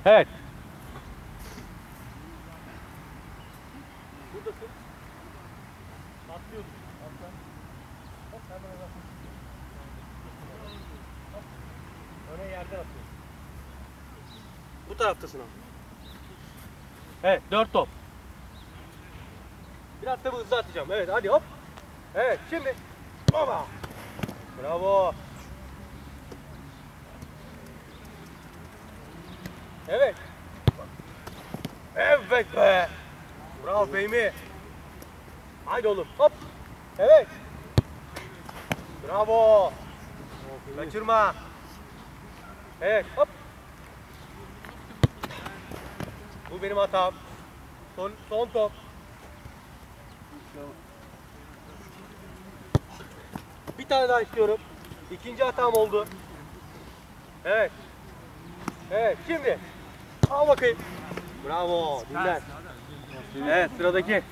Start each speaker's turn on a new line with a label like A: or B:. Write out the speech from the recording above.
A: Evet.
B: Buradasın. Atlıyordun. Atla. Hop hemen atla. Hop. Öne yerden atıyorsun. Bu taraftasın abi.
A: Evet. 4 top.
B: Biraz tabi hızlı atacağım. Evet hadi hop. Evet şimdi. Baba. Bravo. Evet. Evet be. Bravo Fehmi. Haydi oğlum hop. Evet. Bravo. Kaçırma. Evet hop. Bu benim hatam. Son top. Bir tane daha istiyorum. İkinci hatam oldu. Evet. Evet şimdi. Al bakayım. Bravo. Dinlen. Evet sıradaki.